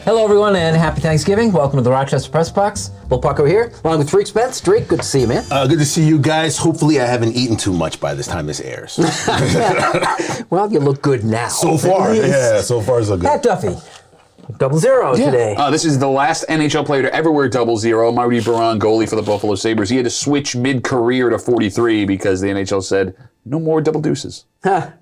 Hello, everyone, and happy Thanksgiving. Welcome to the Rochester Press Box. Bill Pucko here, along with Tariq Spence. Tariq, good to see you, man. Good to see you guys. Hopefully, I haven't eaten too much by this time this airs. Well, you look good now. So far, yeah, so far so good. Pat Duffy, 00 today. This is the last NHL player to ever wear 00. Marty Biron, goalie for the Buffalo Sabres. He had to switch mid-career to 43 because the NHL said, no more double deuces.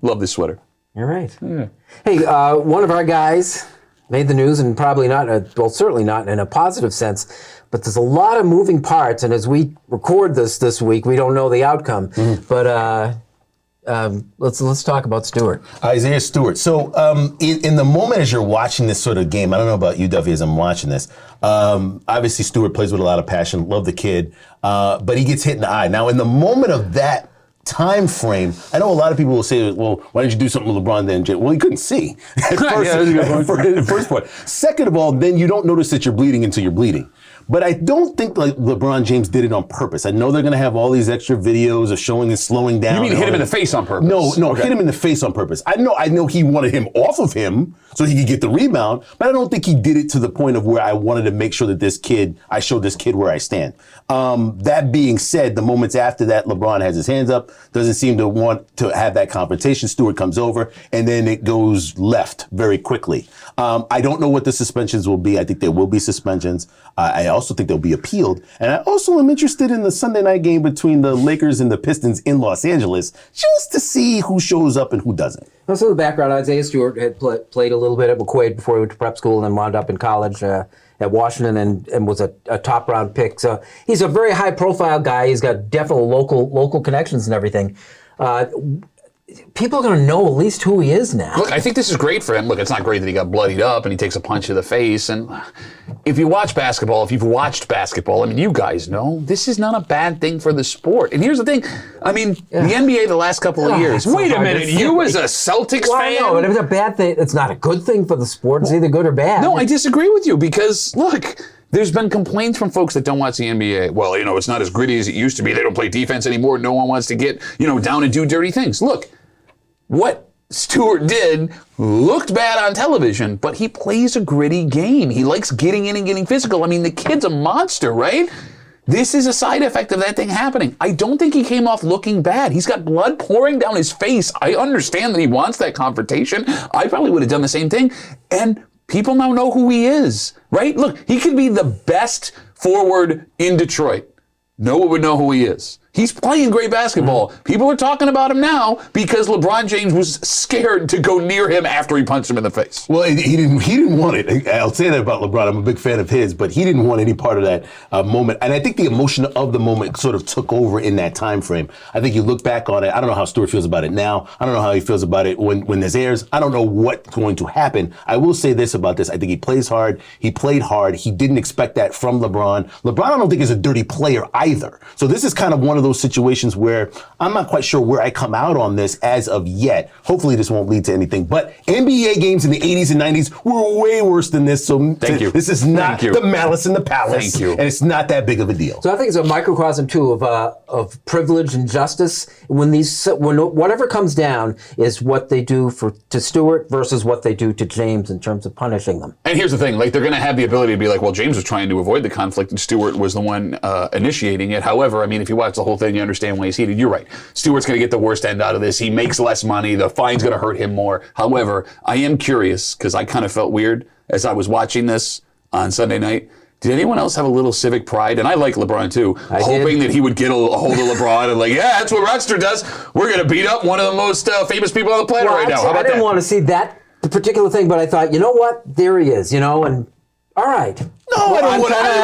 Love this sweater. You're right. Yeah. Hey, one of our guys made the news, and probably not, certainly not in a positive sense, but there's a lot of moving parts, and as we record this week, we don't know the outcome. Mm-hmm. But let's talk about Stewart. Isaiah Stewart. So in the moment as you're watching this sort of game, I don't know about you, Duffy, as I'm watching this, obviously Stewart plays with a lot of passion, love the kid, but he gets hit in the eye. Now, in the moment of that time frame, I know a lot of people will say, well, why didn't you do something with LeBron then? Well, he couldn't see at first point. Second of all, then you don't notice that you're bleeding until you're bleeding. But I don't think like LeBron James did it on purpose. I know they're going to have all these extra videos of showing and slowing down. You mean hit him in the face on purpose? No, okay. Hit him in the face on purpose. I know he wanted him off of him so he could get the rebound, but I don't think he did it to the point of where I wanted to make sure that I showed this kid where I stand. That being said, the moments after that, LeBron has his hands up, doesn't seem to want to have that confrontation. Stewart comes over, and then it goes left very quickly. I don't know what the suspensions will be. I think there will be suspensions. I also think they'll be appealed. And I also am interested in the Sunday night game between the Lakers and the Pistons in Los Angeles, just to see who shows up and who doesn't. Also, the background, Isaiah Stewart had played a little bit at McQuaid before he went to prep school and then wound up in college at Washington and was a top round pick. So he's a very high profile guy. He's got definitely local connections and everything. People are going to know at least who he is now. Look, I think this is great for him. Look, it's not great that he got bloodied up and he takes a punch to the face. And if you've watched basketball, I mean, you guys know, this is not a bad thing for the sport. And here's the thing. I mean, the NBA the last couple of years. Wait a minute. You as a Celtics fan? No, but if it's a bad thing, it's not a good thing for the sport. It's either good or bad. No, I disagree with you because, look, there's been complaints from folks that don't watch the NBA. Well, it's not as gritty as it used to be. They don't play defense anymore. No one wants to get, down and do dirty things. Look. What Stewart did looked bad on television, but he plays a gritty game. He likes getting in and getting physical. I mean, the kid's a monster, right? This is a side effect of that thing happening. I don't think he came off looking bad. He's got blood pouring down his face. I understand that he wants that confrontation. I probably would have done the same thing. And people now know who he is, right? Look, he could be the best forward in Detroit. No one would know who he is. He's playing great basketball. People are talking about him now because LeBron James was scared to go near him after he punched him in the face. Well, he didn't want it. I'll say that about LeBron. I'm a big fan of his, but he didn't want any part of that moment. And I think the emotion of the moment sort of took over in that time frame. I think you look back on it. I don't know how Stewart feels about it now. I don't know how he feels about it when this airs. I don't know what's going to happen. I will say this about this. I think he plays hard. He played hard. He didn't expect that from LeBron. LeBron, I don't think, is a dirty player either. So this is kind of one of those situations where I'm not quite sure where I come out on this as of yet. Hopefully this won't lead to anything. But NBA games in the 80s and 90s were way worse than this. So this is not the malice in the palace. Thank you. And it's not that big of a deal. So I think it's a microcosm too of privilege and justice. When whatever comes down is what they do to Stewart versus what they do to James in terms of punishing them. And here's the thing, they're going to have the ability to be like, well, James was trying to avoid the conflict and Stewart was the one initiating it. However, I mean, if you watch the whole thing, you understand why he's heated. You're right. Stewart's going to get the worst end out of this. He makes less money. The fine's going to hurt him more. However, I am curious because I kind of felt weird as I was watching this on Sunday night. Did anyone else have a little civic pride? And I like LeBron too, hoping that he would get a hold of LeBron and that's what Rochester does. We're going to beat up one of the most famous people on the planet right now. How about I didn't want to see that particular thing, but I thought, you know what? There he is, and all right. No, I don't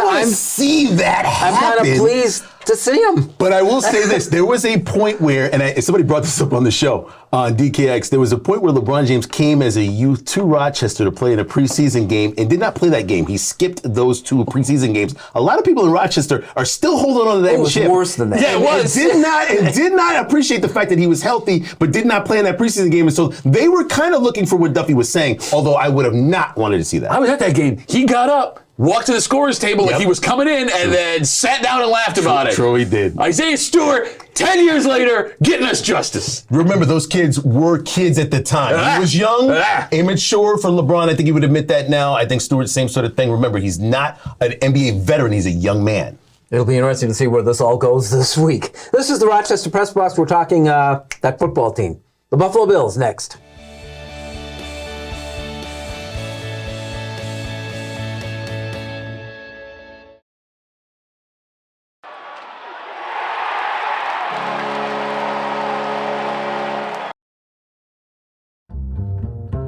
want to see that happen. I'm kind of pleased to see him. But I will say this. There was a point where, and somebody brought this up on the show on DKX, there was a point where LeBron James came as a youth to Rochester to play in a preseason game and did not play that game. He skipped those two preseason games. A lot of people in Rochester are still holding on to that chip. It was worse than that. Yeah, it was. Did not appreciate the fact that he was healthy, but did not play in that preseason game. And so they were kind of looking for what Duffy was saying, although I would have not wanted to see that. I was at that game. He got up. walked to the scorer's table like he was coming in and then sat down and laughed about it. True, he did. Isaiah Stewart, 10 years later, getting us justice. Remember, those kids were kids at the time. He was young, immature for LeBron. I think he would admit that now. I think Stewart, same sort of thing. Remember, he's not an NBA veteran. He's a young man. It'll be interesting to see where this all goes this week. This is the Rochester Press Box. We're talking that football team. The Buffalo Bills next.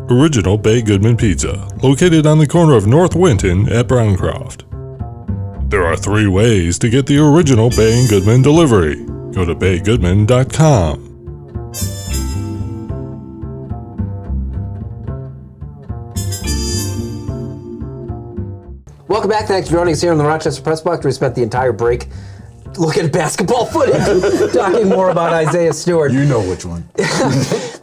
Original Bay Goodman Pizza, located on the corner of North Winton at Browncroft. There are 3 ways to get the original Bay and Goodman delivery. Go to baygoodman.com. Welcome back. Thanks for joining us here on the Rochester Press Box. We spent the entire break looking at basketball footage, talking more about Isaiah Stewart. You know which one.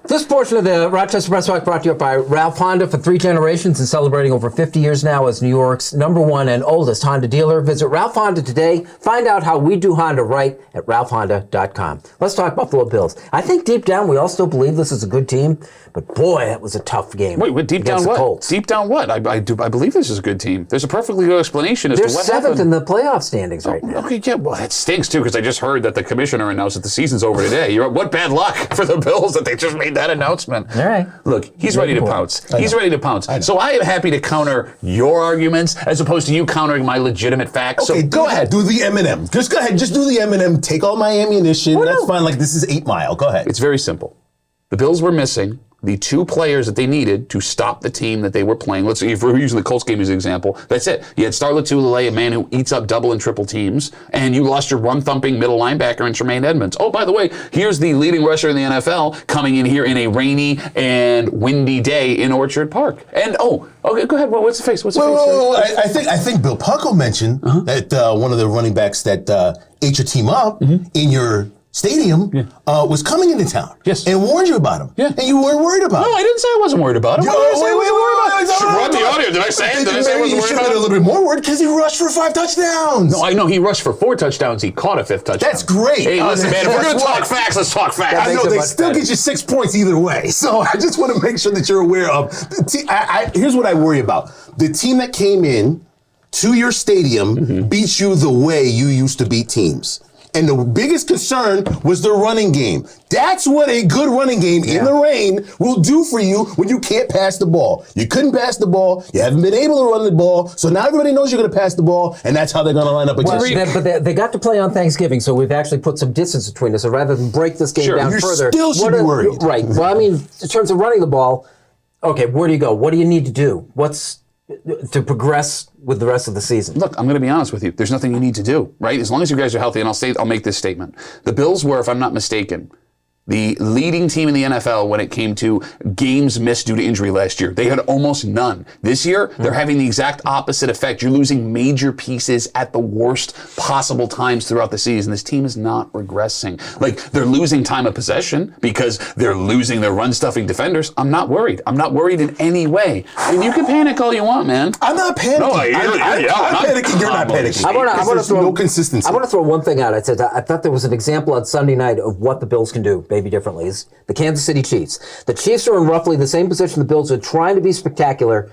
This portion of the Rochester Press Box brought to you by Ralph Honda for 3 generations and celebrating over 50 years now as New York's #1 and oldest Honda dealer. Visit Ralph Honda today. Find out how we do Honda right at ralphhonda.com. Let's talk Buffalo Bills. I think deep down we all still believe this is a good team, but boy, that was a tough game. Wait, deep down what? Colts. Deep down what? I believe this is a good team. There's a perfectly good explanation as They're to what 7th happened. in the playoff standings right now. Okay, yeah, well, that stinks too, because I just heard that the commissioner announced that the season's over today. What bad luck for the Bills that they just made that announcement. All right. Look, he's ready to pounce. He's ready to pounce. So I am happy to counter your arguments as opposed to you countering my legitimate facts. Okay, so go ahead. Do the Eminem. Just go ahead. Just do the Eminem. Take all my ammunition. That's fine. Like, this is 8 Mile. Go ahead. It's very simple. The Bills were missing the 2 players that they needed to stop the team that they were playing. Let's see, if we're using the Colts game as an example, that's it. You had Starlet Tulele, a man who eats up double and triple teams, and you lost your run-thumping middle linebacker in Tremaine Edmonds. Oh, by the way, here's the leading rusher in the NFL coming in here in a rainy and windy day in Orchard Park. And, okay, go ahead. What's the face? I think Bill Pucko mentioned that one of the running backs that ate your team up in your stadium was coming into town. Yes. And warned you about him. Yeah. And you weren't worried about him. No, I didn't say I wasn't worried about him. What did I say I wasn't worried about? Run the audio. Did I say it? Did I say I wasn't You worried should about have been a it? little bit more worried because he rushed for 5 touchdowns. No, I know he rushed for 4 touchdowns. He caught a 5th touchdown. That's great. Hey, listen, man, if we're going to talk facts, let's talk facts. I know it they much still better. get you 6 points either way. So I just want to make sure that you're aware of. Here's what I worry about. The team that came in to your stadium beats you the way you used to beat teams. And the biggest concern was the running game. That's what a good running game in the rain will do for you when you can't pass the ball. You couldn't pass the ball. You haven't been able to run the ball. So now everybody knows you're going to pass the ball, and that's how they're going to line up against you. But they got to play on Thanksgiving, so we've actually put some distance between us. So rather than break this game down you further, still should be worried. Right. Well, I mean, in terms of running the ball, okay, where do you go? What do you need to do? What's to progress with the rest of the season? Look, I'm going to be honest with you. There's nothing you need to do, right? As long as you guys are healthy, and I'll make this statement. The Bills were, if I'm not mistaken, the leading team in the NFL when it came to games missed due to injury last year. They had almost none. This year, they're having the exact opposite effect. You're losing major pieces at the worst possible times throughout the season. This team is not regressing. Like, they're losing time of possession because they're losing their run-stuffing defenders. I'm not worried. I'm not worried in any way. And you can panic all you want, man. I'm not panicking. No, I'm panicking. You're not panicking. I want to throw no consistency. I want to throw one thing out. I thought there was an example on Sunday night of what the Bills can do, maybe differently. Is the Kansas City Chiefs. The Chiefs are in roughly the same position the Bills are, trying to be spectacular,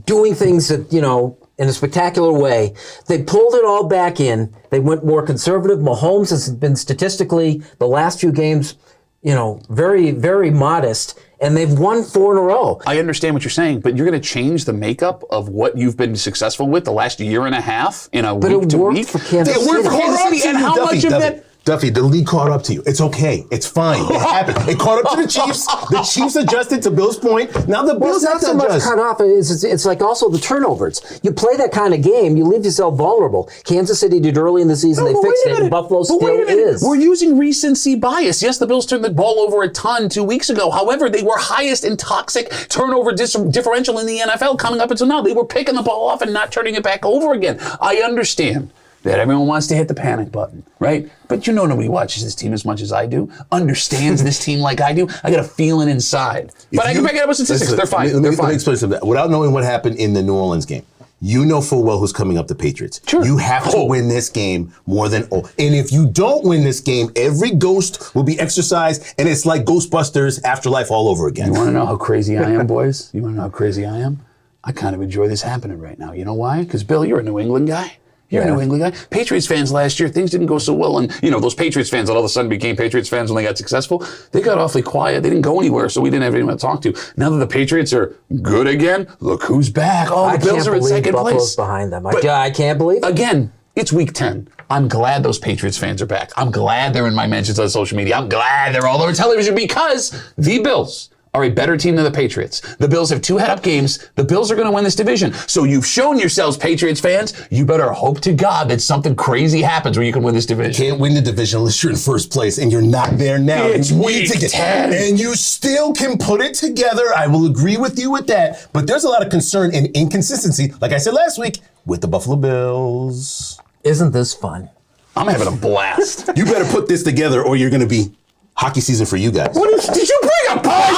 doing things that, in a spectacular way. They pulled it all back in. They went more conservative. Mahomes has been statistically the last few games, very, very modest. And they've won 4 in a row. I understand what you're saying, but you're going to change the makeup of what you've been successful with the last year and a half in a week to week? But it worked for Kansas City. It worked for Kansas City, and how much of that... Duffy, the league caught up to you. It's okay. It's fine. It happened. It caught up to the Chiefs. The Chiefs adjusted to Bill's point. Now the Bills have not to so much adjust. cut off. It's like also the turnovers. You play that kind of game, you leave yourself vulnerable. Kansas City did early in the season. They fixed it, and Buffalo still is. We're using recency bias. Yes, the Bills turned the ball over a ton 2 weeks ago. However, they were highest in toxic turnover differential in the NFL coming up until now. They were picking the ball off and not turning it back over again. I understand that everyone wants to hit the panic button, right? But nobody watches this team as much as I do, understands this team like I do. I got a feeling inside. But I can back it up with statistics. They're fine. Let me explain something. Without knowing what happened in the New Orleans game, you know full well who's coming up, the Patriots. Sure. You have to win this game more than And if you don't win this game, every ghost will be exorcised, and it's like Ghostbusters Afterlife all over again. You want to know how crazy I am, boys? You want to know how crazy I am? I kind of enjoy this happening right now. You know why? Because, Bill, you're a New England guy. You're a New England guy. Patriots fans last year, things didn't go so well. And, those Patriots fans that all of a sudden became Patriots fans when they got successful, they got awfully quiet. They didn't go anywhere, so we didn't have anyone to talk to. Now that the Patriots are good again, look who's back. Oh, the Bills are in second place. Buffalo's behind them. I can't believe it. Again, it's week 10. I'm glad those Patriots fans are back. I'm glad they're in my mentions on social media. I'm glad they're all over television because the Bills are a better team than the Patriots. The Bills have 2 head-up games. The Bills are going to win this division. So you've shown yourselves, Patriots fans, you better hope to God that something crazy happens where you can win this division. Can't win the division unless you're in first place, and you're not there now. It's week 10. And you still can put it together. I will agree with you with that. But there's a lot of concern and inconsistency, like I said last week, with the Buffalo Bills. Isn't this fun? I'm having a blast. You better put this together or you're going to be hockey season for you guys. Did you bring a pop?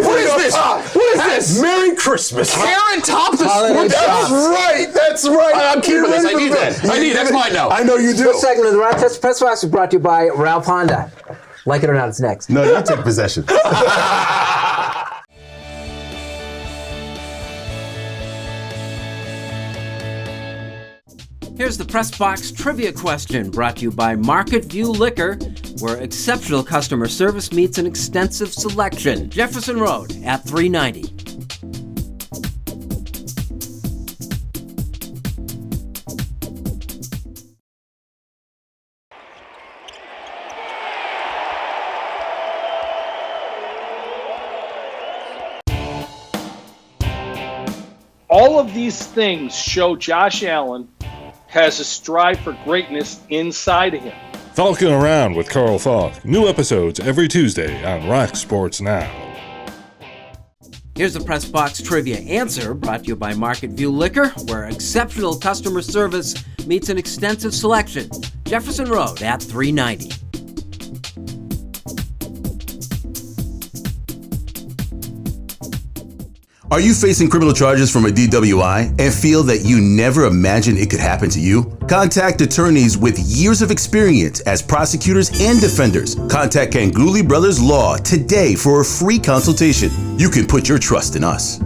What is this? What is this? Merry Christmas. Carrot top the Holiday sports. chops. That's right. I'm keeping this. I need that. That's mine now. I know you do. This segment of the Rochester Press Box is brought to you by Ralph Honda. Like it or not, it's next. No, you take possession. Here's the Press Box trivia question brought to you by Market View Liquor, where exceptional customer service meets an extensive selection. Jefferson Road at 390. All of these things show Josh Allen has a strive for greatness inside of him. Falcon Around with Carl Falk. New episodes every Tuesday on Rock Sports Now. Here's the Press Box trivia answer brought to you by Market View Liquor, where exceptional customer service meets an extensive selection. Jefferson Road at 390. Are you facing criminal charges from a DWI and feel that you never imagined it could happen to you? Contact attorneys with years of experience as prosecutors and defenders. Contact Ganguly Brothers Law today for a free consultation. You can put your trust in us.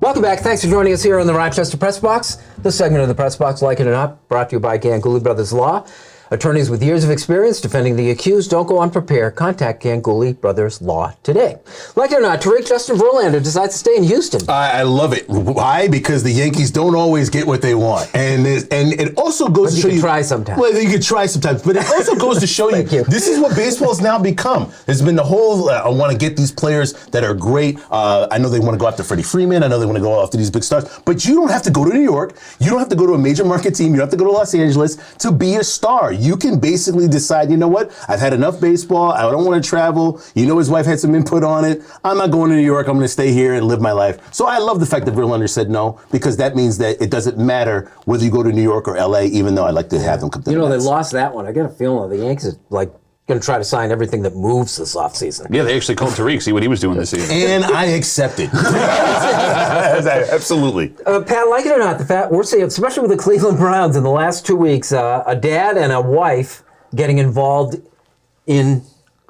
Welcome back. Thanks for joining us here on the Rochester Press Box. This segment of the Press Box, like it or not, brought to you by Ganguly Brothers Law. Attorneys with years of experience defending the accused. Don't go unprepared. Contact Ganguly Brothers Law today. Like it or not, Tariq Justin Verlander decides to stay in Houston. I love it. Why? Because the Yankees don't always get what they want, and it also goes to show you. You can try sometimes. Well, you can try sometimes, but it also goes to show you, this is what baseball's now become. There's been the whole. I want to get these players that are great. I know they want to go after Freddie Freeman. I know they want to go after these big stars, but you don't have to go to New York. You don't have to go to a major market team. You don't have to go to Los Angeles to be a star. You can basically decide, you know what? I've had enough baseball. I don't want to travel. His wife had some input on it. I'm not going to New York. I'm going to stay here and live my life. So I love the fact that Verlander said no, because that means that it doesn't matter whether you go to New York or LA, even though I'd like to have them come to the They Mets. lost that one. I got a feeling the Yankees are going to try to sign everything that moves this offseason. Yeah, they actually called Tariq, see what he was doing this season. And I accepted. Absolutely. Pat, like it or not, the fact we're seeing, especially with the Cleveland Browns in the last 2 weeks, a dad and a wife getting involved in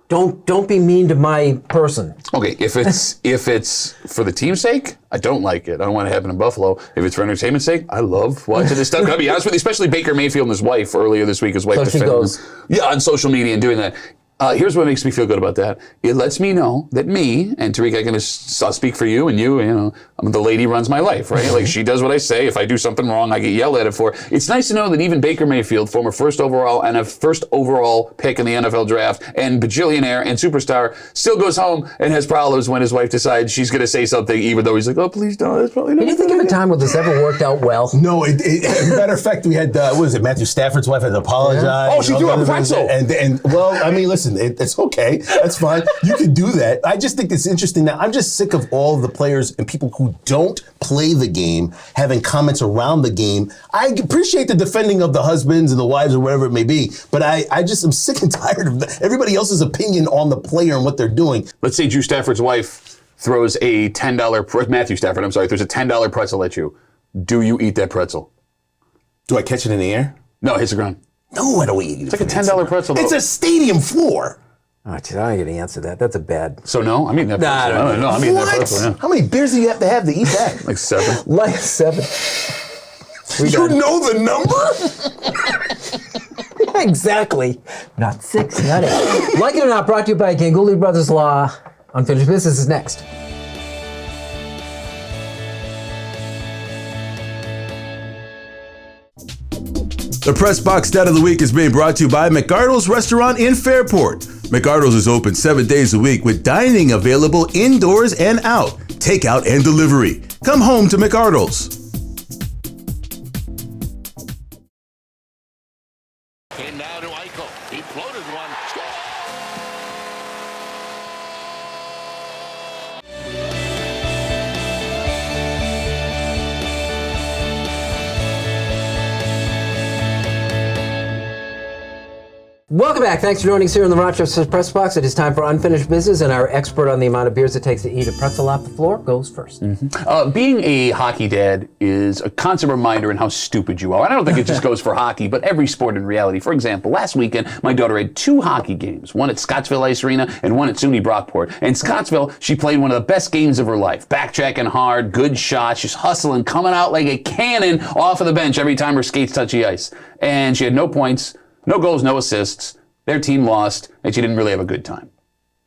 don't be mean to my person. Okay, if it's for the team's sake, I don't like it. I don't want it to happen in Buffalo. If it's for entertainment's sake, I love watching this stuff. I'll be honest with you, especially Baker Mayfield and his wife earlier this week. His wife defended him. Yeah, on social media and doing that. Here's what makes me feel good about that. It lets me know that me, and Tariq, I can speak for you, and the lady runs my life, right? Like, she does what I say. If I do something wrong, I get yelled at it for. It's nice to know that even Baker Mayfield, former first overall pick in the NFL draft, and bajillionaire and superstar, still goes home and has problems when his wife decides she's going to say something, even though he's like, oh, please don't. That's probably not. Can you think of a time when this ever worked out well? No, matter of fact, we had, Matthew Stafford's wife had to apologize. Yeah. Oh, she threw a pretzel. And well, I mean, listen, it's okay. That's fine. You can do that. I just think it's interesting that I'm just sick of all the players and people who don't play the game having comments around the game. I appreciate the defending of the husbands and the wives or whatever it may be, but I just am sick and tired of everybody else's opinion on the player and what they're doing. Let's say Drew Stafford's wife throws a $10, Matthew Stafford, I'm sorry, throws a $10 pretzel at you, do you eat that pretzel? Do I catch it in the air? No, it hits the ground. No, I don't eat it. It's like a $10 pretzel, though. It's a stadium floor. Oh, geez, I don't get to answer that. That's a bad. So no? I mean that pretzel. No, I mean that pretzel, yeah. How many beers do you have to eat that? Like 7. Like 7. You know the number? Exactly. Not 6, not 8. Like it or not, brought to you by Ganguly Brothers Law. Unfinished Business is next. The Press Box Stat of the Week is being brought to you by McArdle's Restaurant in Fairport. McArdle's is open 7 days a week with dining available indoors and out, takeout and delivery. Come home to McArdle's. And now to Eichel. He floated one. Score! Welcome back. Thanks for joining us here in the Rochester Press Box. It is time for Unfinished Business, and our expert on the amount of beers it takes to eat a pretzel off the floor goes first. Being a hockey dad is a constant reminder in how stupid you are. And I don't think it just goes for hockey, but every sport in reality. For example, last weekend, my daughter had 2 hockey games, one at Scottsville Ice Arena and one at SUNY Brockport. And Scottsville, she played one of the best games of her life. Backtracking hard, good shots, she's hustling, coming out like a cannon off of the bench every time her skates touch the ice. And she had no points, no goals, no assists. Their team lost, and she didn't really have a good time.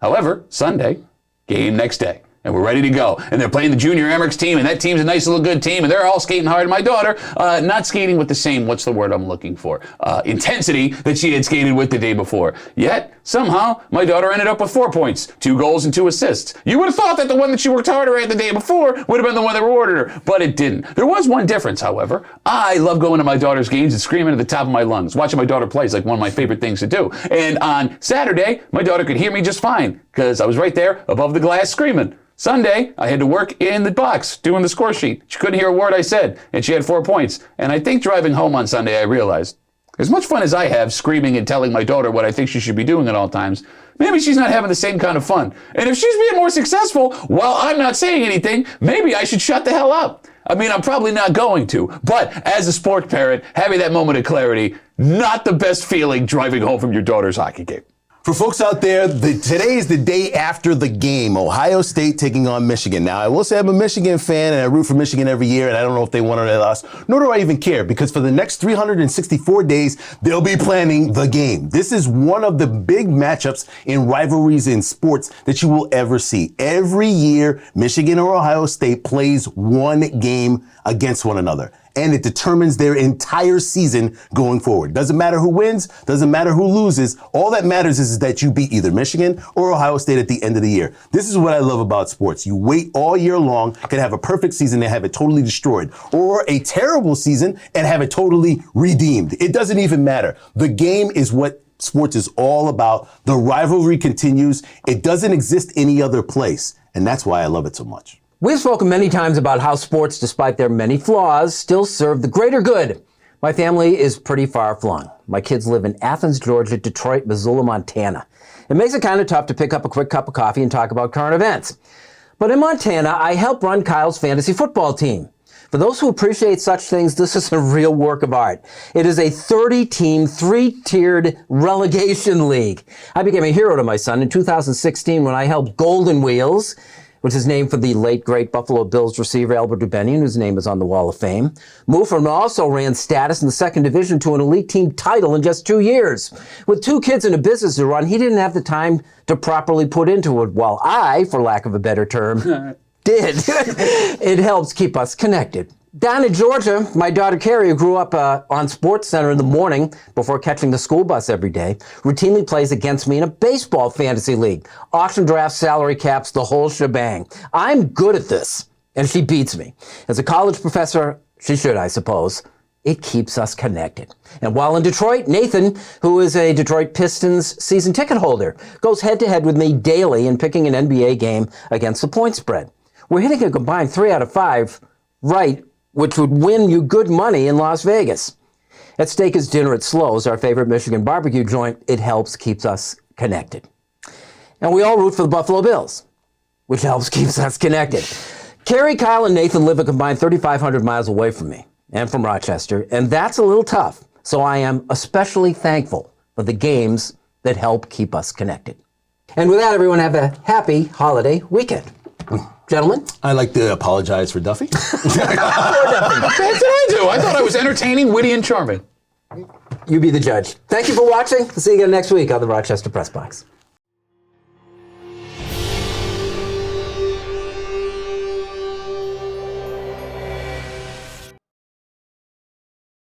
However, Sunday, game next day, and we're ready to go. And they're playing the Junior Amerks team, and that team's a nice little good team, and they're all skating hard. My daughter, not skating with the same, what's the word I'm looking for, intensity that she had skated with the day before. Yet, somehow, my daughter ended up with 4 points, 2 goals and 2 assists. You would have thought that the one that she worked harder at the day before would have been the one that rewarded her, but it didn't. There was one difference, however. I love going to my daughter's games and screaming at the top of my lungs. Watching my daughter play is like one of my favorite things to do. And on Saturday, my daughter could hear me just fine, because I was right there above the glass screaming. Sunday, I had to work in the box doing the score sheet. She couldn't hear a word I said, and she had 4 points. And I think driving home on Sunday, I realized, as much fun as I have screaming and telling my daughter what I think she should be doing at all times, maybe she's not having the same kind of fun. And if she's being more successful while I'm not saying anything, maybe I should shut the hell up. I mean, I'm probably not going to, but as a sports parent, having that moment of clarity, not the best feeling driving home from your daughter's hockey game. For folks out there, today is the day after the game. Ohio State taking on Michigan. Now, I will say I'm a Michigan fan, and I root for Michigan every year, and I don't know if they won or they lost, nor do I even care, because for the next 364 days, they'll be planning the game. This is one of the big matchups in rivalries in sports that you will ever see. Every year, Michigan or Ohio State plays one game against one another, and it determines their entire season going forward. Doesn't matter who wins, doesn't matter who loses. All that matters is that you beat either Michigan or Ohio State at the end of the year. This is what I love about sports. You wait all year long, can have a perfect season and have it totally destroyed, or a terrible season and have it totally redeemed. It doesn't even matter. The game is what sports is all about. The rivalry continues. It doesn't exist any other place, and that's why I love it so much. We've spoken many times about how sports, despite their many flaws, still serve the greater good. My family is pretty far-flung. My kids live in Athens, Georgia, Detroit, Missoula, Montana. It makes it kind of tough to pick up a quick cup of coffee and talk about current events. But in Montana, I help run Kyle's fantasy football team. For those who appreciate such things, this is a real work of art. It is a 30-team, 3-tiered relegation league. I became a hero to my son in 2016 when I helped Golden Wheels, which is named for the late, great Buffalo Bills receiver Albert Dubenian, whose name is on the Wall of Fame. Muford also ran status in the second division to an elite team title in just 2 years. With 2 kids and a business to run, he didn't have the time to properly put into it, while I, for lack of a better term, did. It helps keep us connected. Down in Georgia, my daughter Carrie, who grew up on SportsCenter in the morning before catching the school bus every day, routinely plays against me in a baseball fantasy league. Auction drafts, salary caps, the whole shebang. I'm good at this, and she beats me. As a college professor, she should, I suppose. It keeps us connected. And while in Detroit, Nathan, who is a Detroit Pistons season ticket holder, goes head-to-head with me daily in picking an NBA game against the point spread. We're hitting a combined 3 out of 5 right, which would win you good money in Las Vegas. At stake is dinner at Slo's, our favorite Michigan barbecue joint. It helps keeps us connected. And we all root for the Buffalo Bills. which helps keeps us connected. Carrie, Kyle, and Nathan live a combined 3,500 miles away from me and from Rochester, and that's a little tough. So I am especially thankful for the games that help keep us connected. And with that, everyone have a happy holiday weekend. Gentlemen? I like to apologize for Duffy. That's what I do. I thought I was entertaining, witty, and charming. You be the judge. Thank you for watching. We'll see you again next week on the Rochester Press Box.